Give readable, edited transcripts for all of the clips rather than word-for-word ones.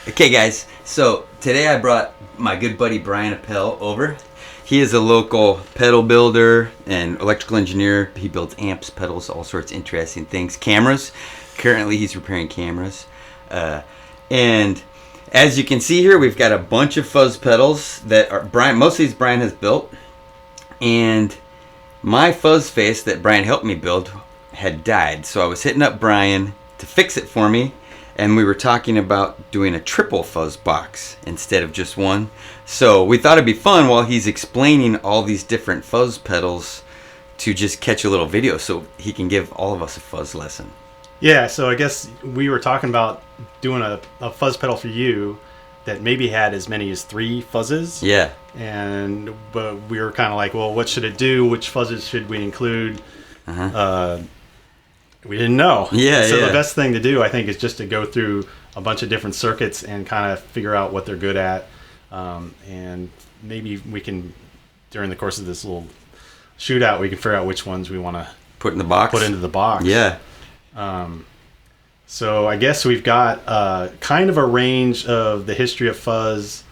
Okay, guys, so today I brought my good buddy Bryan Appel over. He is a local pedal builder and electrical engineer. He builds amps, pedals, all sorts of interesting things. Cameras. Currently, he's repairing cameras. And as you can see here, we've got a bunch of fuzz pedals that are Bryan. Most of these Bryan has built. And my fuzz face that Bryan helped me build had died. So I was hitting up Bryan to fix it for me. And we were talking about doing a triple fuzz box instead of just one. So we thought it'd be fun while he's explaining all these different fuzz pedals to just catch a little video so he can give all of us a fuzz lesson. Yeah, so I guess we were talking about doing a fuzz pedal for you that maybe had as many as 3 fuzzes. Yeah. But we were kind of like, well, what should it do? Which fuzzes should we include? We didn't know. So the best thing to do, I think, is just to go through a bunch of different circuits and kind of figure out what they're good at. And maybe we can, during the course of this little shootout, we can figure out which ones we want to put in the box. Put into the box. Yeah. So I guess we've got kind of a range of the history of fuzz.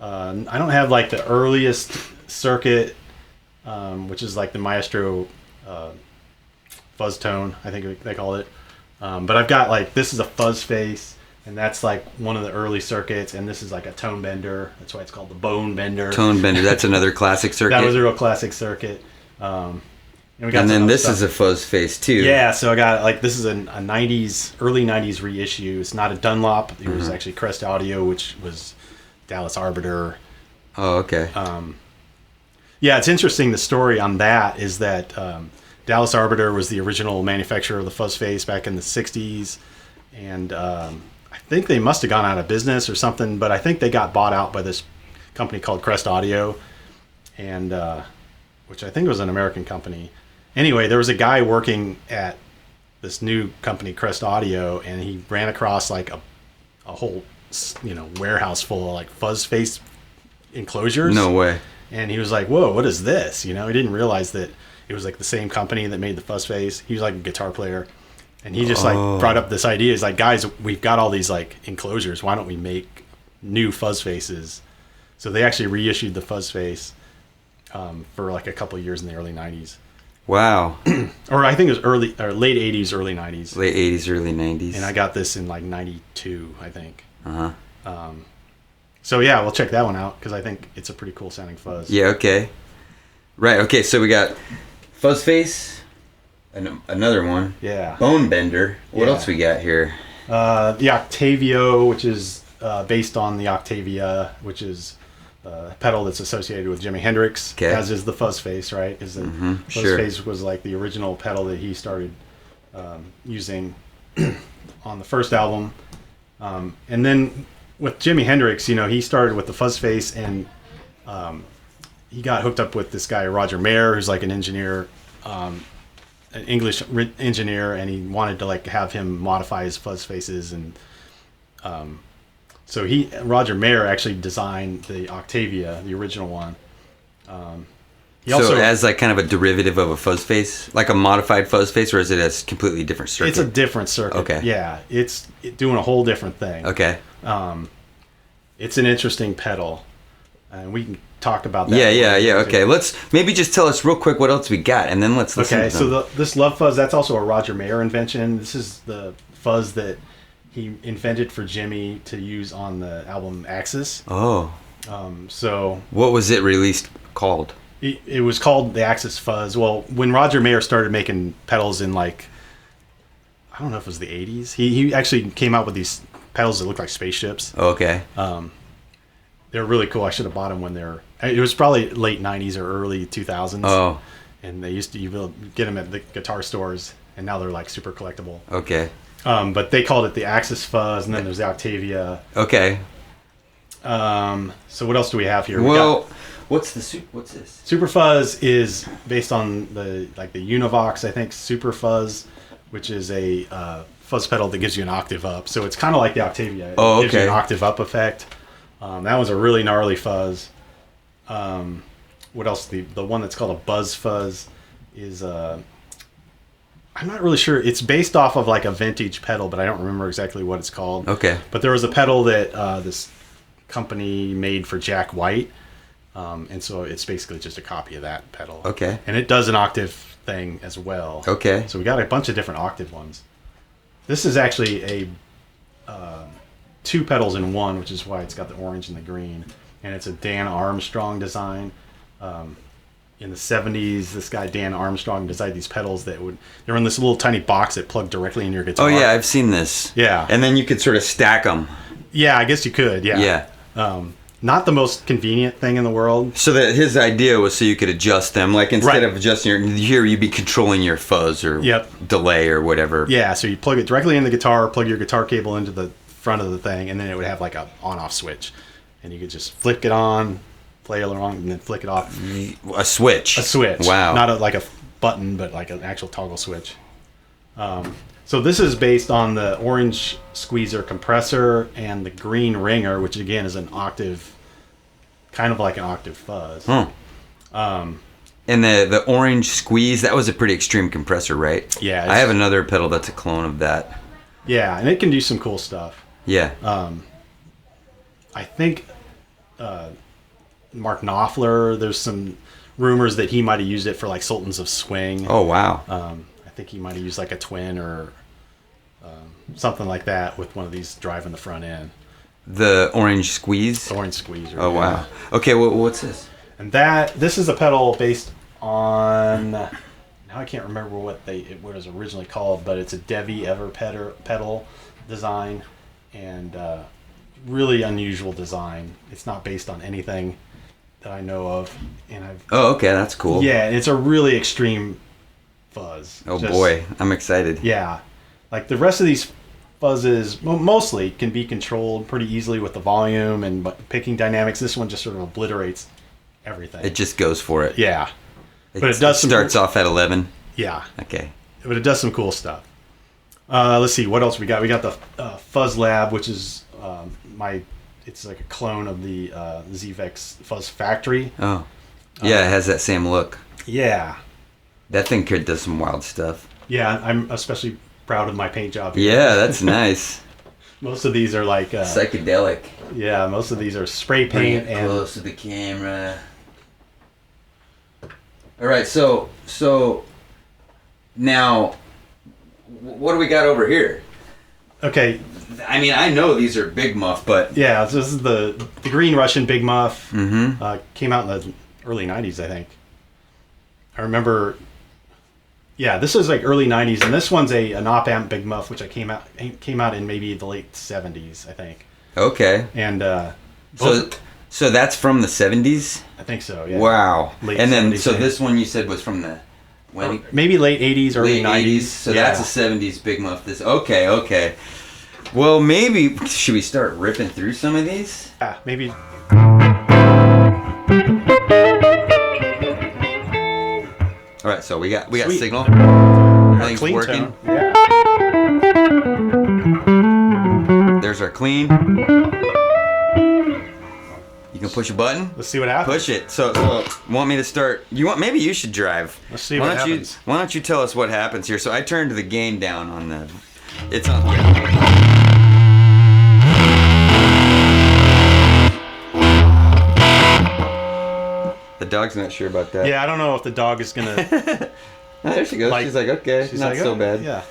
I don't have like the earliest circuit, which is like the Maestro fuzz tone, I think they call it. But I've got like, this is a fuzz face, and that's like one of the early circuits, and this is like a tone bender. That's why it's called the bone bender. Tone bender, that's another classic circuit. That was a real classic circuit. And then this is a fuzz face too. Yeah, so I got like, this is a 90s, early 90s reissue. It's not a Dunlop. It was actually Crest Audio, which was Dallas Arbiter. Oh, okay. Yeah, it's interesting. The story on that is that Dallas Arbiter was the original manufacturer of the fuzz face back in the 60s. And I think they must have gone out of business or something, but I think they got bought out by this company called Crest Audio, and which I think was an American company. Anyway, there was a guy working at this new company, Crest Audio, and he ran across like a whole, warehouse full of like fuzz face enclosures. No way. And he was like, whoa, what is this? He didn't realize that it was like the same company that made the fuzz face. He was like a guitar player. And he just like brought up this idea. He's like, guys, we've got all these like enclosures. Why don't we make new fuzz faces? So they actually reissued the fuzz face for like a couple of years in the early 90s. Wow. Or I think it was late 80s, early 90s. Late 80s, early 90s. And I got this in like 92, I think. So yeah, we'll check that one out because I think it's a pretty cool sounding fuzz. Yeah, okay. Right, okay, so we got fuzz face, another one. Yeah. Bone bender. What else we got here? The Octavio, which is based on the Octavia, which is a pedal that's associated with Jimi Hendrix, as is the fuzz face, right? Fuzz face was like the original pedal that he started using on the first album. And then with Jimi Hendrix, he started with the fuzz face, and he got hooked up with this guy, Roger Mayer, who's like an engineer, an English engineer, and he wanted to like have him modify his fuzz faces, and so Roger Mayer actually designed the Octavia, the original one. He also as like kind of a derivative of a fuzz face, like a modified fuzz face, or is it a completely different circuit? It's a different circuit. Okay. Yeah, it's doing a whole different thing. Okay. It's an interesting pedal, and we can talk about that. Yeah. Okay, let's maybe just tell us real quick what else we got, and then let's listen to them. So this Love Fuzz, that's also a Roger Mayer invention. This is the fuzz that he invented for Jimmy to use on the album Axis. Oh. So what was it released called? It was called the Axis Fuzz. Well, when Roger Mayer started making pedals in like, I don't know if it was the 80s, he actually came out with these pedals that looked like spaceships. Okay. They were really cool. I should have bought them when it was probably late 90s or early 2000s. Oh. And you get them at the guitar stores, and now they're like super collectible. Okay. But they called it the Axis Fuzz, and then there's the Octavia. Okay. So what else do we have here? Well, what's this? Super Fuzz is based on the Univox, I think, Super Fuzz, which is a fuzz pedal that gives you an octave up. So it's kind of like the Octavia. It gives you an octave up effect. That was a really gnarly fuzz. What else? The one that's called a Buzz Fuzz is I'm not really sure. It's based off of like a vintage pedal, but I don't remember exactly what it's called. Okay. But there was a pedal that this company made for Jack White, and so it's basically just a copy of that pedal. Okay. And it does an octave thing as well. Okay. So we got a bunch of different octave ones. This is actually a 2 pedals in one, which is why it's got the orange and the green. And it's a Dan Armstrong design. In the 70s, this guy Dan Armstrong designed these pedals that they were in this little tiny box that plugged directly in your guitar. Oh yeah, I've seen this. Yeah. And then you could sort of stack them. Yeah, I guess you could. Yeah. Yeah. Not the most convenient thing in the world. So that his idea was so you could adjust them, like instead of adjusting here, you'd be controlling your fuzz or delay or whatever. Yeah. So you plug it directly in the guitar, plug your guitar cable into the front of the thing, and then it would have like a on-off switch, and you could just flick it on, play along, and then flick it off. A switch. A switch. Wow. Not like a button, but like an actual toggle switch. So this is based on the orange squeezer compressor and the green ringer, which again is an octave, kind of like an octave fuzz. Huh. And the orange squeeze, that was a pretty extreme compressor, right? Yeah. I have another pedal that's a clone of that. Yeah, and it can do some cool stuff. Yeah. I think Mark Knopfler, there's some rumors that he might have used it for like Sultans of Swing. Oh, wow. I think he might have used like a twin or something like that with one of these driving the front end. The orange squeeze? The orange squeezer. Oh, wow. Okay, what's this? And this is a pedal based on, now I can't remember what it was originally called, but it's a Devi Ever pedal design, and really unusual design. It's not based on anything that I know of, and Oh, okay, that's cool. Yeah, it's a really extreme fuzz. Oh boy, I'm excited. Yeah, like the rest of these fuzzes mostly can be controlled pretty easily with the volume and picking dynamics. This one just sort of obliterates everything. It just goes for it. Yeah, but it does. Starts off at 11. Yeah. Okay. But it does some cool stuff. Let's see what else we got. We got the Fuzz Lab, which is it's like a clone of the ZVEX Fuzz Factory. Oh, yeah, it has that same look. Yeah. That thing does some wild stuff. Yeah, I'm especially proud of my paint job here. Yeah, that's nice. Most of these are like psychedelic. Yeah, most of these are spray paint and close to the camera. All right, so now what do we got over here? Okay. I mean, I know these are Big Muff, but yeah, so this is the Green Russian Big Muff. Mm-hmm. Came out in the early '90s, I think. I remember. Yeah, this is like early '90s, and this one's an op-amp Big Muff, which came out in maybe the late '70s, I think. Okay. And so that's from the '70s. I think so. Yeah. Wow. Late and then 70s, so yeah. This one you said was from the when? Maybe late '80s, early '90s. So yeah. That's a '70s Big Muff. Okay. Well, maybe should we start ripping through some of these? Yeah, maybe. All right, so we got Sweet. signal. Everything's Clean working. tone. Yeah. There's our clean. You can push a button. Let's see what happens. Push it. So want me to start? Maybe you should drive. Let's see what happens. Why don't you tell us what happens here? So I turned the gain down on the. It's on. The dog's not sure about that. Yeah, I don't know if the dog is gonna. There she goes. She's like, okay, she's not like, so bad. Yeah.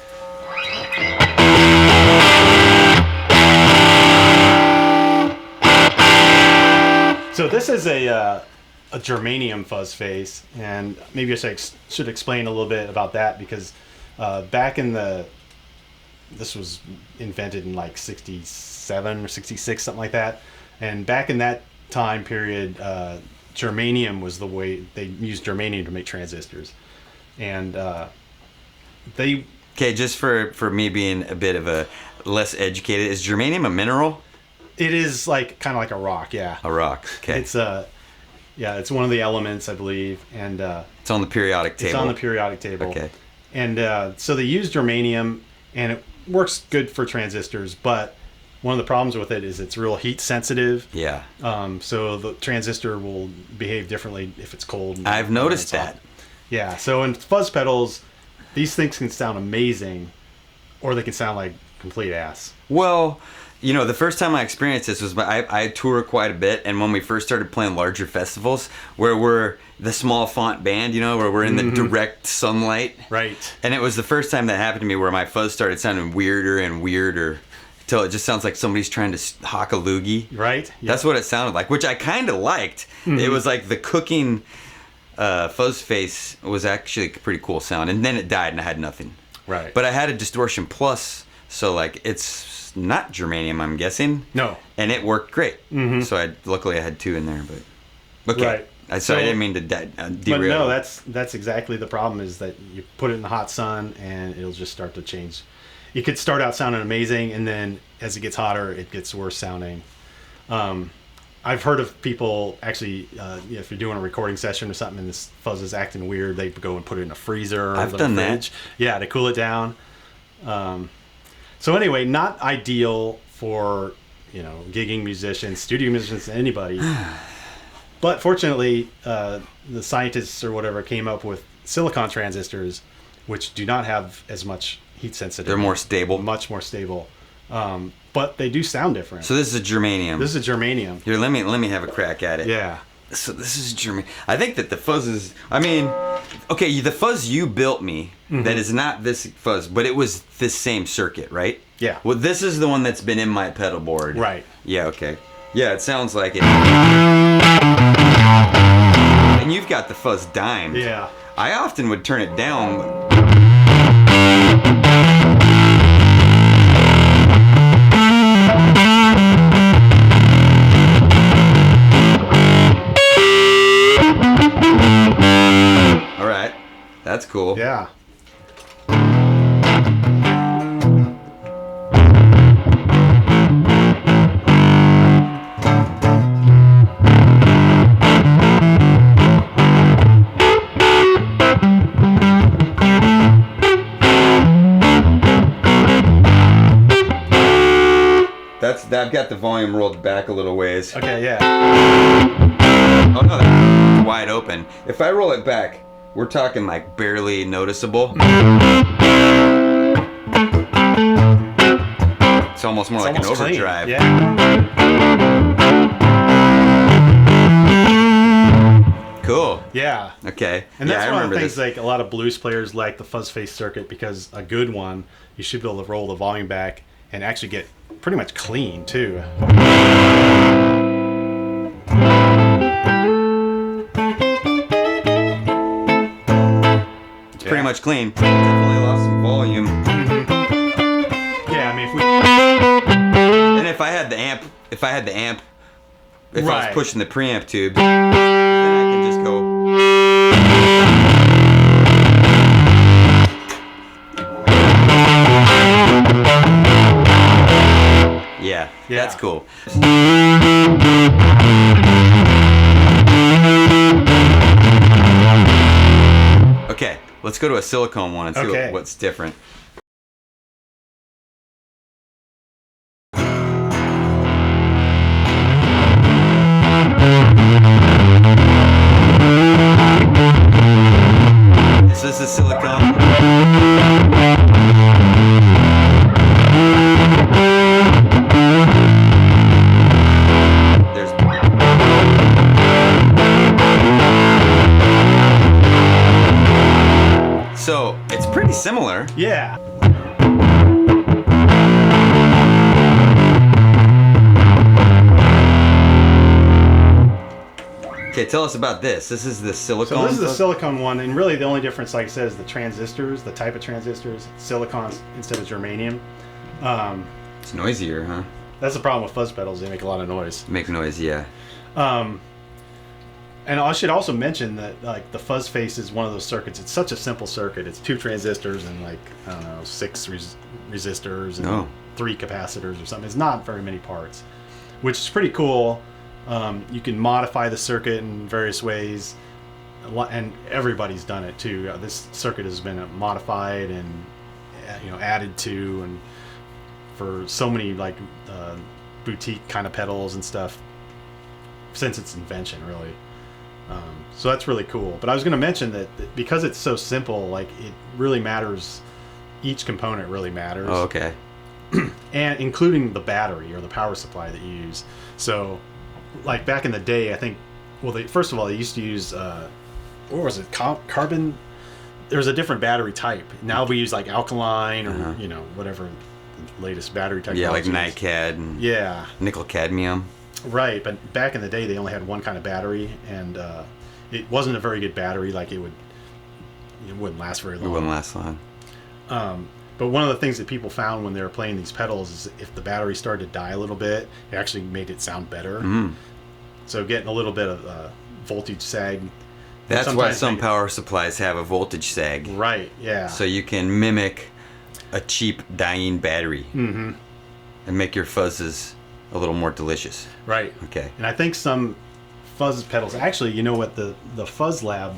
So this is a germanium fuzz face, and maybe I should explain a little bit about that, because back in this was invented in like 67 or 66, something like that, and back in that time period, germanium was the way they used germanium to make transistors, and they. Okay, just for me being a bit of a less educated, is germanium a mineral? It is like kind of like a rock, yeah. A rock. Okay. It's it's one of the elements, I believe, and it's on the periodic table. It's on the periodic table. Okay. And so they use germanium, and it works good for transistors, but one of the problems with it is it's real heat sensitive. Yeah. So the transistor will behave differently if it's cold. I've noticed that. Yeah. So in fuzz pedals, these things can sound amazing, or they can sound like complete ass. Well, you know, the first time I experienced this was I tour quite a bit, and when we first started playing larger festivals, where we're the small font band, you know, where we're in the direct sunlight. Right. And it was the first time that happened to me where my fuzz started sounding weirder and weirder, till it just sounds like somebody's trying to hawk a loogie. Right. Yep. That's what it sounded like, which I kind of liked. It was like the cooking fuzz face was actually a pretty cool sound, and then it died and I had nothing. Right. But I had a distortion plus, so like it's not germanium, I'm guessing. No. And it worked great. So luckily I had two in there, but okay. Right. So I didn't mean to derail. But no, that's exactly the problem, is that you put it in the hot sun and it'll just start to change. It could start out sounding amazing, and then as it gets hotter, it gets worse sounding. I've heard of people actually, if you're doing a recording session or something and this fuzz is acting weird, they go and put it in a freezer. I've done that. Yeah, to cool it down. So anyway, not ideal for, you know, gigging musicians, studio musicians, anybody. But fortunately, the scientists or whatever came up with silicon transistors, which do not have as much heat sensitivity. They're more stable. Much more stable. But they do sound different. So this is a germanium. This is a germanium. Here, let me have a crack at it. Yeah. So this is germanium. I think that the fuzz is, I mean, okay, the fuzz you built me, that is not this fuzz, but it was this same circuit, right? Yeah. Well, this is the one that's been in my pedal board. Right. Yeah, okay. Yeah, it sounds like it. And you've got the fuzz dimed. Yeah. I often would turn it down. All right. That's cool. Yeah. I've got the volume rolled back a little ways. Okay, yeah. Oh no, that's wide open. If I roll it back, we're talking like barely noticeable. It's almost more like an overdrive. Clean. Yeah. Cool. Yeah. Okay. And that's I one of the remember things, this. like a lot of blues players like the fuzz face circuit, because a good one, you should be able to roll the volume back and actually get pretty much clean too. It's pretty much clean. Definitely lost some volume. Yeah, I mean, if we... And if I had the amp, if I was Right. pushing the preamp tube, then I can just go. Yeah, that's cool. Okay, let's go to a silicone one and see what's different. So this is silicone. So it's pretty similar. Yeah. Okay, tell us about this. This is the silicone. So this is the silicone one, and really the only difference, like I said, is the transistors, the type of transistors. Silicon instead of germanium. It's noisier, huh? That's the problem with fuzz pedals; they make a lot of noise. Make noise, yeah. And I should also mention that, like, the fuzz face is one of those circuits. It's such a simple circuit. It's 2 transistors and, like, I don't know, 6 resistors and 3 capacitors or something. It's not very many parts, which is pretty cool. You can modify the circuit in various ways, and everybody's done it too. This circuit has been modified and added to, and for so many like boutique kind of pedals and stuff since its invention, really. So that's really cool. But I was going to mention that because it's so simple, like it really matters. Each component really matters. Oh, okay. And including the battery or the power supply that you use. So, like back in the day, I think, well, first of all, they used to use, what was it, carbon? There's a different battery type. Now we use like alkaline or, you know, whatever the latest battery technology. Yeah, like NiCad and nickel cadmium. Right, but back in the day, they only had one kind of battery, and it wasn't a very good battery. Like it wouldn't last very long. It wouldn't last long. But one of the things that people found when they were playing these pedals is if the battery started to die a little bit, it actually made it sound better. So getting a little bit of voltage sag. That's why some power supplies have a voltage sag. Right, yeah. So you can mimic a cheap dying battery and make your fuzzes a little more delicious. Right. Okay. And I think some fuzz pedals, actually, you know what, the Fuzz Lab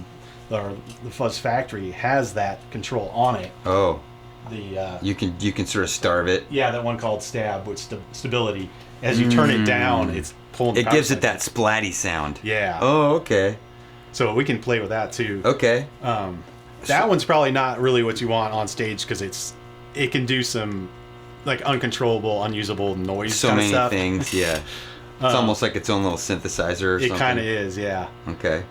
or the Fuzz Factory has that control on it. Oh. The you can sort of starve it. Yeah, that one called stab with stability. As you turn it down, it's pulling. It gives it that splatty sound. Yeah. Oh, okay. So we can play with that too. Okay. That one's probably not really what you want on stage because it can do some like uncontrollable, unusable noise. So many things. Yeah. It's almost like its own little synthesizer or something. It kind of is, yeah. Okay.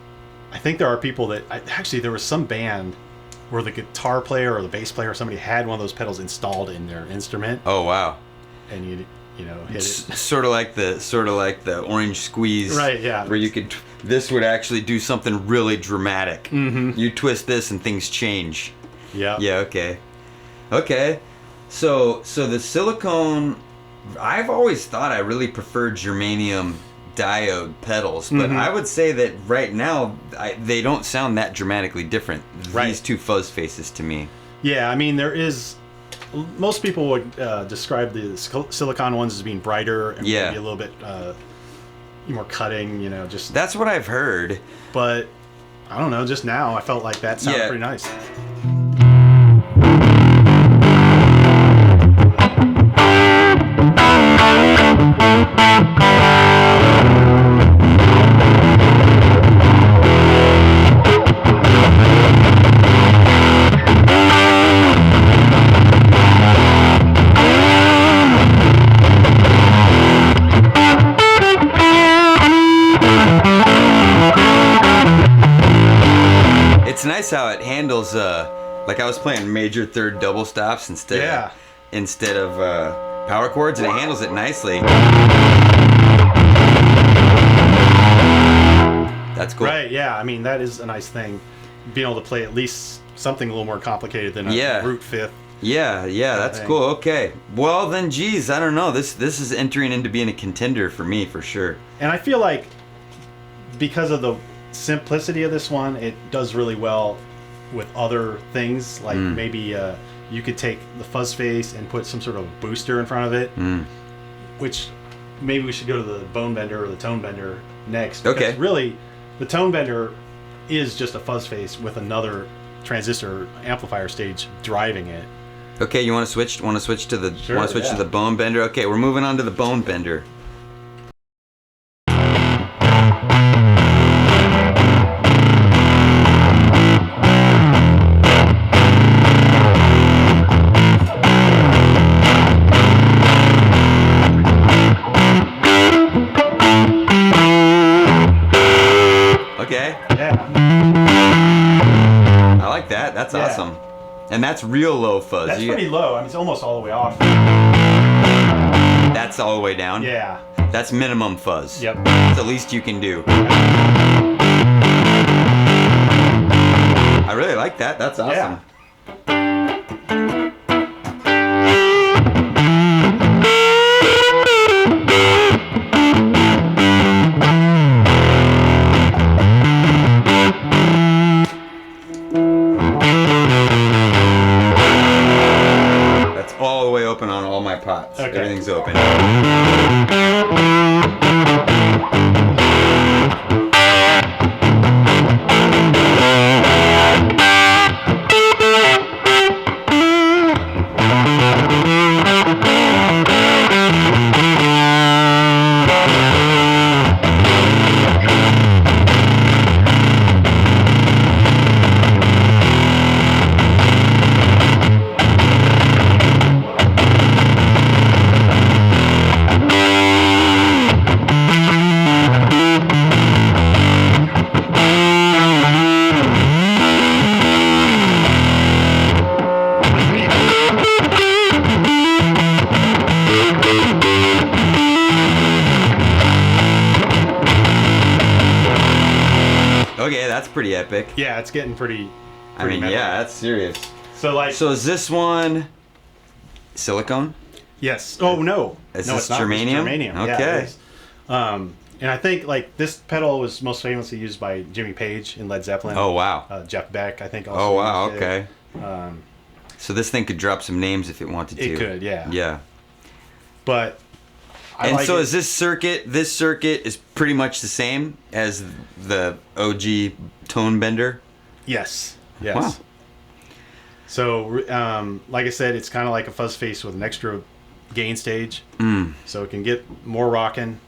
I think there are people that actually there was some band where the guitar player or the bass player or somebody had one of those pedals installed in their instrument. Oh wow! And you know hit it. Sort of like the Orange Squeeze, right? Yeah. Where you could this would actually do something really dramatic. You twist this and things change. Yeah. Yeah. Okay. Okay. So the silicone, I've always thought I really preferred germanium diode pedals, but I would say that right now they don't sound that dramatically different. These two fuzz faces to me. Yeah, I mean there is. Most people would describe the silicon ones as being brighter and maybe a little bit more cutting. You know, just that's what I've heard. But I don't know. Just now, I felt like that sounded pretty nice. It's nice how it handles, like I was playing major third double stops instead of power chords, and it handles it nicely. That's cool. Right, yeah. I mean, that is a nice thing. Being able to play at least something a little more complicated than a root fifth. Yeah, that's cool. Okay. Well, then, geez, I don't know. This is entering into being a contender for me, for sure. And I feel like because of the simplicity of this one, it does really well with other things. Like maybe you could take the fuzz face and put some sort of booster in front of it, which maybe we should go to the bone bender or the tone bender next. Because really, the tone bender is just a fuzz face with another transistor amplifier stage driving it. Okay, you want to switch? To the bone bender? Okay, we're moving on to the bone bender. Okay. Yeah. I like that. That's awesome. And that's real low fuzz. That's pretty low. I mean, it's almost all the way off. That's all the way down? Yeah. That's minimum fuzz. Yep. That's the least you can do. I really like that. That's awesome. Yeah. All the way open on all my pots. Okay. Everything's open. that's pretty epic. Yeah, it's getting pretty I mean, metal. yeah, that's serious. So like, so is this one silicone? Yes. Oh no. Is no, this it's not. germanium? It's germanium. Okay. Yeah, it is. And I think like this pedal was most famously used by Jimmy Page in Led Zeppelin. Oh wow. Jeff Beck, I think. Also Oh wow. used Okay. it. So this thing could drop some names if it wanted to. It could, yeah. Yeah. But. And so is this circuit? This circuit is pretty much the same as the OG tone bender. Yes. Yes. Wow. So, like I said, it's kind of like a fuzz face with an extra gain stage, so it can get more rocking.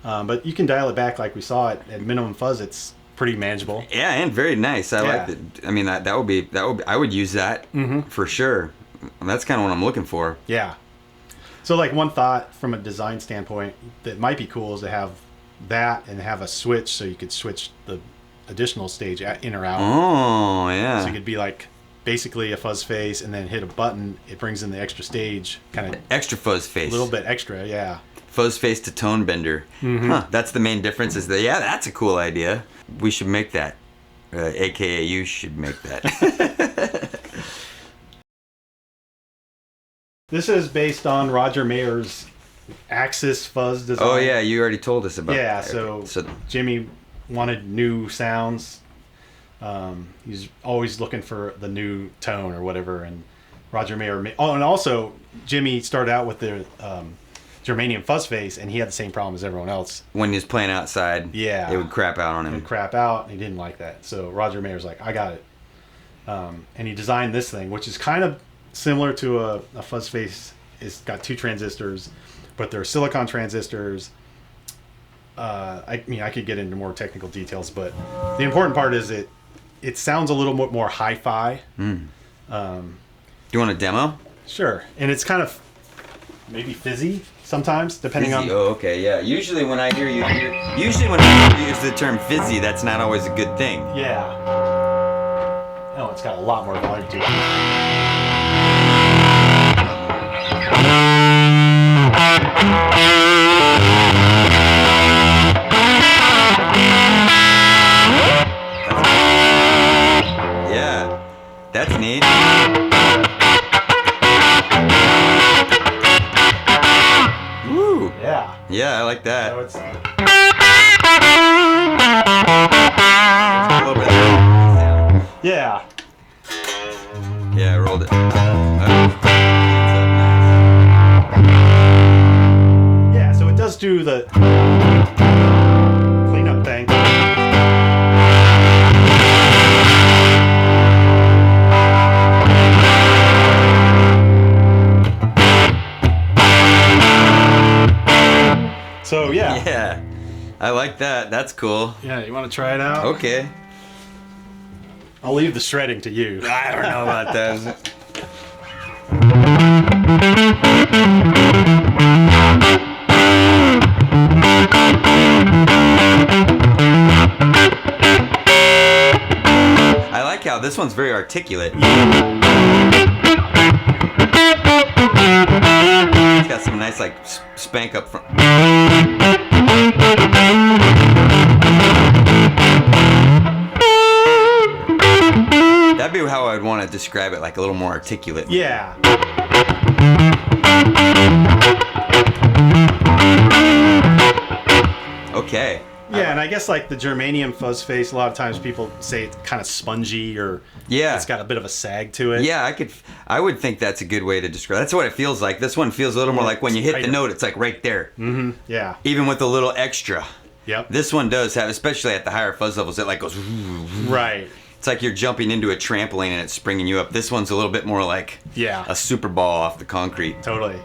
But you can dial it back, like we saw it at minimum fuzz. It's pretty manageable. Yeah, and very nice. I like it. I mean, that would be I would use that for sure. That's kind of what I'm looking for. Yeah. So, like one thought from a design standpoint that might be cool is to have that and have a switch, so you could switch the additional stage in or out. Oh yeah. So you could be like basically a fuzz face, and then hit a button. It brings in the extra stage, kind of extra fuzz face. A little bit extra, yeah. Fuzz face to tone bender. Huh, that's the main difference. Is that that's a cool idea. We should make that. AKA you should make that. This is based on Roger Mayer's Axis fuzz design. Oh yeah, you already told us about. Yeah, that. so Jimmy wanted new sounds. He's always looking for the new tone or whatever, and Roger Mayer. Oh, and also Jimmy started out with the germanium fuzz face, and he had the same problem as everyone else. When he was playing outside, yeah, it would crap out on It him. would crap out, and he didn't like that. So Roger Mayer's like, I got it, and he designed this thing, which is kind of similar to a fuzz face. It's got two transistors, but they're silicon transistors. I mean, I could get into more technical details, but the important part is it sounds a little more hi-fi. Do you want a demo? Sure. And it's kind of maybe fizzy sometimes, depending Fizzy. on... Oh, okay, yeah. Usually when I hear you use the term fizzy, that's not always a good thing. Yeah. Oh, it's got a lot more volume to it. Yeah, that's neat. Woo. Yeah. Yeah, I like that. So it's... A little bit of sound. Yeah. Yeah, I rolled it. Yeah, so it does do the cleanup thing. So yeah. Yeah, I like that. That's cool. Yeah, you want to try it out? Okay. I'll leave the shredding to you. I don't know about that. I like how this one's very articulate. It's got some nice like spank up front. That'd be how I'd want to describe it, like a little more articulate. Yeah. Okay. Yeah, and I guess like the germanium fuzz face, a lot of times people say it's kind of spongy or it's got a bit of a sag to it. Yeah, I would think that's a good way to describe. That's what it feels like. This one feels a little more like when you hit the note, it's like right there. Mm-hmm. Yeah. Even with a little extra. Yep. This one does have, especially at the higher fuzz levels, it like goes. Right. It's like you're jumping into a trampoline and it's springing you up. This one's a little bit more like a super ball off the concrete. Totally.